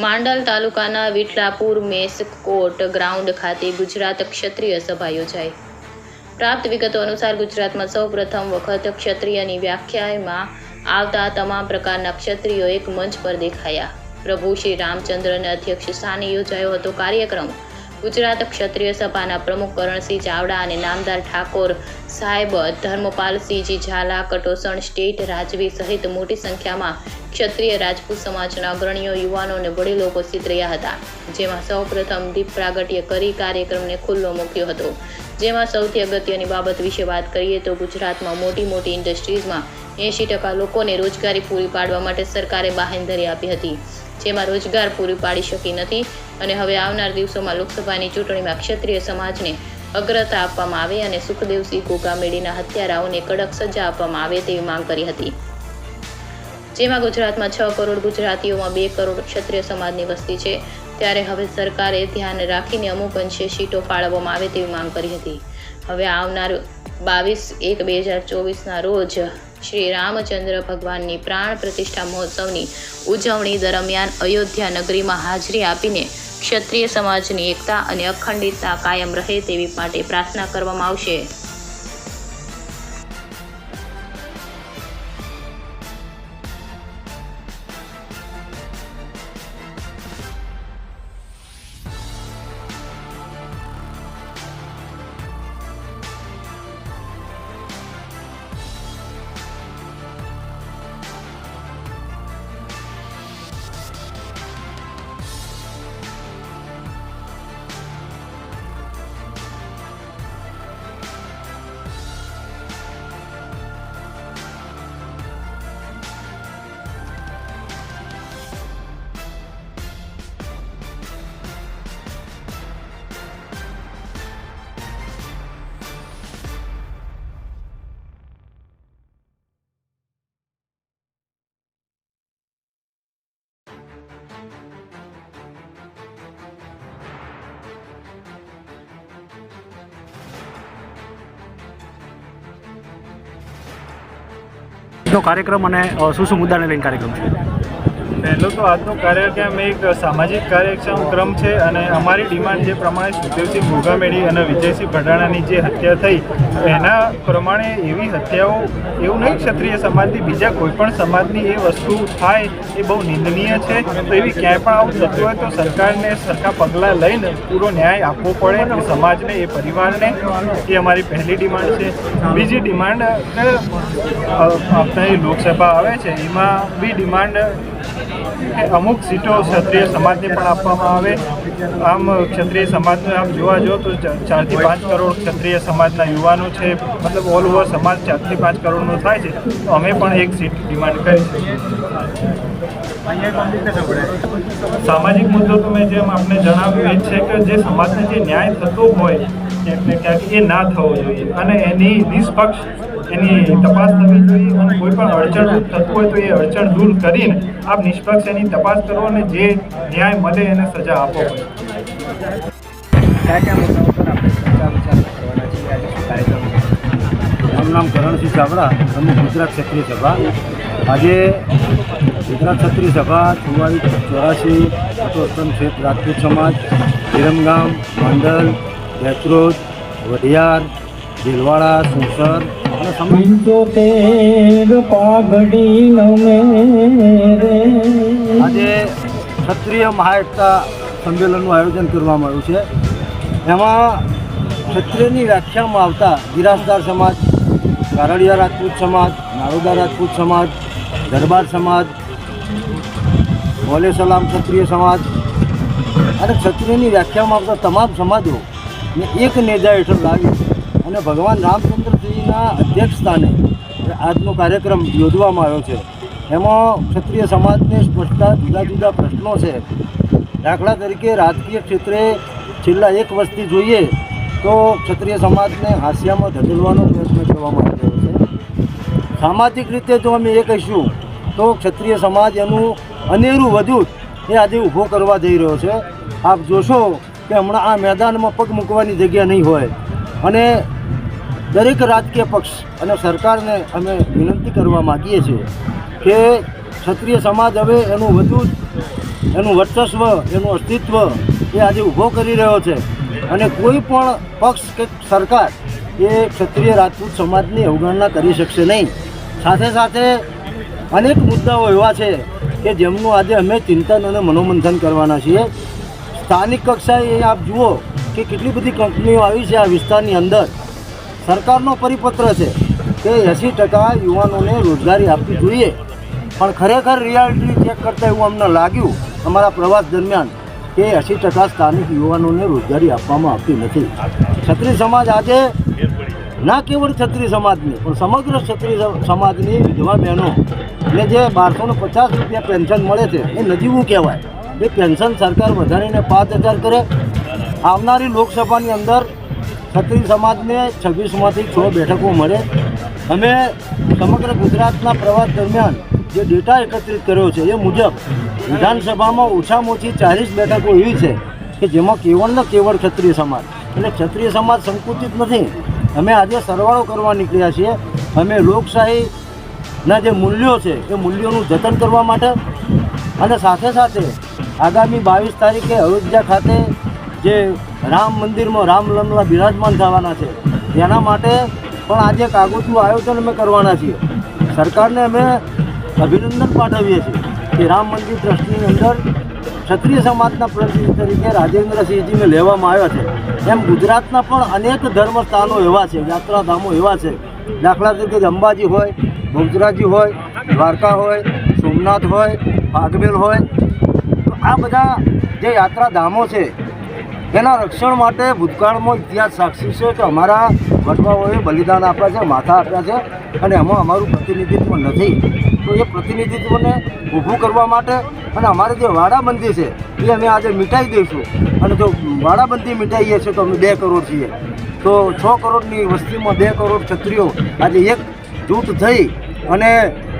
માંડલ તાલુકાના વિઠલાપુર મેસકોટ ગ્રાઉન્ડ ખાતે ગુજરાત ક્ષત્રિય સભા યોજાઈ। પ્રાપ્ત વિગતો અનુસાર ગુજરાતમાં સૌ પ્રથમ વખત ક્ષત્રિયની વ્યાખ્યામાં આવતા તમામ પ્રકારના ક્ષત્રિયો એક મંચ પર દેખાયા। પ્રભુ શ્રી રામચંદ્રના અધ્યક્ષ સ્થાને યોજાયો હતો કાર્યક્રમ। ગુજરાત ક્ષત્રિય સભાના પ્રમુખ કરણસિંહ ચાવડા અને નામદાર ઠાકોર સાહેબ ધર્મપાલસિંહજી ઝાલા, કટોસણ સ્ટેટ રાજવી સહિત મોટી સંખ્યામાં ક્ષત્રિય રાજપૂત સમાજના અગ્રણીઓ, યુવાનો અને વડીલો ઉપસ્થિત રહ્યા હતા। જેમાં સૌ પ્રથમ દીપ પ્રાગટ્ય કરી કાર્યક્રમને ખુલ્લો મૂક્યો હતો। જેમાં સૌથી અગત્યની બાબત વિશે વાત કરીએ તો ગુજરાતમાં મોટી ઇન્ડસ્ટ્રીઝમાં 80% લોકોને રોજગારી પૂરી પાડવા માટે સરકારે બાંહેધરી આપી હતી, જેમાં રોજગાર પૂરી પાડી શકી નથી અને હવે આવનાર દિવસોમાં લોકસભાની ચૂંટણીમાં ક્ષત્રિય સમાજને અગ્રતા આપવામાં આવે અને સુખદેવસિંહ ગોગામેડીના હત્યારાઓને કડક સજા આપવામાં આવે તેવી માંગ કરી હતી। જેમાં ગુજરાતમાં 6 કરોડ ગુજરાતીઓમાં 2 કરોડ ક્ષત્રિય સમાજની વસ્તી છે, ત્યારે હવે સરકારે ધ્યાન રાખીને અમુક અંશે સીટો ફાળવવામાં આવે તેવી માંગ કરી હતી। હવે આવનાર 22/1/2024ના રોજ શ્રી રામચંદ્ર ભગવાનની પ્રાણ પ્રતિષ્ઠા મહોત્સવની ઉજવણી દરમિયાન અયોધ્યા નગરીમાં હાજરી આપીને ક્ષત્રિય સમાજની એકતા અને અખંડિતતા કાયમ રહે તેવી માટે પ્રાર્થના કરવામાં આવશે। કાર્યક્રમ અને શું મુદ્દાને લઈને કાર્યક્રમ છે? પહેલો તો આજનો કાર્યક્રમ એક સામાજિક કાર્યક્રમ છે અને અમારી ડિમાન્ડ જે પ્રમાણે સુખદેવસિંહ ગોગામેડી અને વિજયસિંહ ભડાણાની જે હત્યા થઈ એના પ્રમાણે એવી હત્યાઓ એવું નહીં ક્ષત્રિય સમાજની બીજા કોઈ પણ સમાજની એ વસ્તુ થાય એ બહુ નિંદનીય છે। તો એવી ક્યાંય પણ આવું થતું હોય તો સરકારને સરખા પગલાં લઈને પૂરો ન્યાય આપવો પડે એ સમાજને, એ પરિવારને। એ અમારી પહેલી ડિમાન્ડ છે। બીજી ડિમાન્ડ આવનારી લોકસભા આવે છે એમાં બી ડિમાન્ડ કે અમુક સીટો ક્ષત્રિય સમાજને પણ આપવામાં આવે। આમ ક્ષત્રિય સમાજને આમ જોવા જો તો 4 થી 5 કરોડ ક્ષત્રિય સમાજના યુવાનો છે, મતલબ ઓલ ઓવર સમાજ 4 થી 5 કરોડનો થાય છે, તો અમે પણ એક સીટ ડિમાન્ડ કરી છે। સામાજિક મુદ્દો તો મેં જેમ આપને જણાવ્યું એ છે કે જે સમાજને જે ન્યાય થતો હોય ક્યાંક એ ના થવો જોઈએ અને એની નિષ્પક્ષ એની તપાસ થવી જોઈએ અને કોઈ પણ અડચણ થતું હોય તો એ અડચણ દૂર કરીને આપ નિષ્પક્ષ એની તપાસ કરો અને જે ન્યાય મળે એને સજા આપો પડે। મારું નામ કરણસિંહ ચાવડા, પ્રમુખ ગુજરાત ક્ષત્રિય સભા। આજે ગુજરાત ક્ષત્રિય સભા 44 કટોસણ ક્ષેત્ર રાજપૂત સમાજ, વિરમગામ, માંડલ, બેચરોજ, વઢિયાર, ભીલવાડા, સુસર અને આજે ક્ષત્રિય મહાએકતા સંમેલનનું આયોજન કરવામાં આવ્યું છે। એમાં ક્ષત્રિયની વ્યાખ્યામાં આવતા ગિરાસદાર સમાજ, કારડિયા રાજપૂત સમાજ, નારોદા રાજપૂત સમાજ, દરબાર સમાજ, મોલે સલામ ક્ષત્રિય સમાજ અને ક્ષત્રિયની વ્યાખ્યામાં આવતા તમામ સમાજોને એક નેજા હેઠળ લાવી અને ભગવાન રામચંદ્રજીના અધ્યક્ષ સ્થાને આજનો કાર્યક્રમ યોજવામાં આવ્યો છે। એમાં ક્ષત્રિય સમાજને સ્પષ્ટતા જુદા પ્રશ્નો છે। દાખલા તરીકે રાજકીય ક્ષેત્રે છેલ્લા 1 વર્ષથી જોઈએ તો ક્ષત્રિય સમાજને હાસ્યામાં ધકેલવાનો પ્રયત્ન કરવામાં આવી રહ્યો છે। સામાજિક રીતે જો અમે એ કહીશું તો ક્ષત્રિય સમાજ એનું અનેરું વજૂદ એ આજે ઊભો કરવા જઈ રહ્યો છે। આપ જોશો કે હમણાં આ મેદાનમાં પગ મૂકવાની જગ્યા નહીં હોય અને દરેક રાજકીય પક્ષ અને સરકારને અમે વિનંતી કરવા માગીએ છીએ કે ક્ષત્રિય સમાજ હવે એનું વજૂદ એનું વર્ચસ્વ, એનું અસ્તિત્વ એ આજે ઊભો કરી રહ્યો છે. અને કોઈ પણ પક્ષ કે સરકાર એ ક્ષત્રિય રાજપૂત સમાજની અવગણના કરી શકશે નહીં. સાથે સાથે અનેક મુદ્દાઓ એવા છે કે જેમનું આજે અમે ચિંતન અને મનોમંથન કરવાના છીએ. સ્થાનિક કક્ષાએ આપ જુઓ કે કેટલી બધી કંપનીઓ આવી છે આ વિસ્તારની અંદર. સરકારનો પરિપત્ર છે કે 80% યુવાનોને રોજગારી આપવી જોઈએ, પણ ખરેખર રિયાલિટી ચેક કરતાં એવું અમને લાગ્યું અમારા પ્રવાસ દરમિયાન કે 80% સ્થાનિક યુવાનોને રોજગારી આપવામાં આવતી નથી. ક્ષત્રિય સમાજ આજે ના કેવળ ક્ષત્રિય સમાજની પણ સમગ્ર ક્ષત્રિય સમાજની વિધવા બહેનોને જે 1250 રૂપિયા પેન્શન મળે છે એ નજીવું કહેવાય. એ પેન્શન સરકાર વધારીને 5000 કરે. આવનારી લોકસભાની અંદર ક્ષત્રિય સમાજને 26માંથી 6 બેઠકો મળે. અમે સમગ્ર ગુજરાતના પ્રવાસ દરમિયાન જે ડેટા એકત્રિત કર્યો છે એ મુજબ વિધાનસભામાં ઓછામાં ઓછી 40 બેઠકો એવી છે કે જેમાં કેવળ ને કેવળ ક્ષત્રિય સમાજ, એટલે ક્ષત્રિય સમાજ સંકુચિત નથી. અમે આજે સરવાળો કરવા નીકળ્યા છીએ. અમે લોકશાહીના જે મૂલ્યો છે એ મૂલ્યોનું જતન કરવા માટે અને સાથે સાથે આગામી 22 તારીખે અયોધ્યા ખાતે જે રામ મંદિરમાં રામલલ્લા બિરાજમાન થવાના છે તેના માટે પણ આજે એક આગોતરું આયોજન અમે કરવાના છીએ. સરકારને અમે અભિનંદન પાઠવીએ છીએ કે રામ મંદિર ટ્રસ્ટની અંદર ક્ષત્રિય સમાજના પ્રતિનિધિ તરીકે રાજેન્દ્રસિંહજીને લેવામાં આવ્યા છે. એમ ગુજરાતના પણ અનેક ધર્મસ્થાનો એવા છે, યાત્રાધામો એવા છે. દાખલા તરીકે અંબાજી હોય, બહુચરાજી હોય, દ્વારકા હોય, સોમનાથ હોય, ભાગમેલ હોય. તો આ બધા જે યાત્રાધામો છે એના રક્ષણ માટે ભૂતકાળમાં ઇતિહાસ સાક્ષી છે કે અમારા વડવાઓએ બલિદાન આપ્યા છે, માથા આપ્યા છે અને એમાં અમારું પ્રતિનિધિત્વ નથી. તો એ પ્રતિનિધિત્વને ઊભું કરવા માટે અને અમારે જે વાડાબંધી છે એ અમે આજે મિટાઈ દઈશું. અને જો વાડાબંધી મિટાઈએ છીએ તો અમે 2 કરોડ છીએ, તો 6 કરોડની વસ્તીમાં 2 કરોડ ક્ષત્રિયો આજે એક જૂથ થઈ અને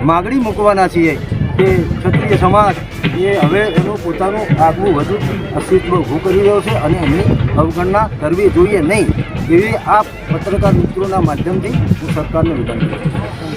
માગણી મૂકવાના છીએ કે ક્ષત્રિય સમાજ એ હવે એનું પોતાનું આગવું વધુ અસ્તિત્વ ઊભું કરી રહ્યો છે અને એની અવગણના કરવી જોઈએ નહીં. એવી આ પત્રકાર મિત્રોના માધ્યમથી હું સરકારને વિનંતી કરું છું.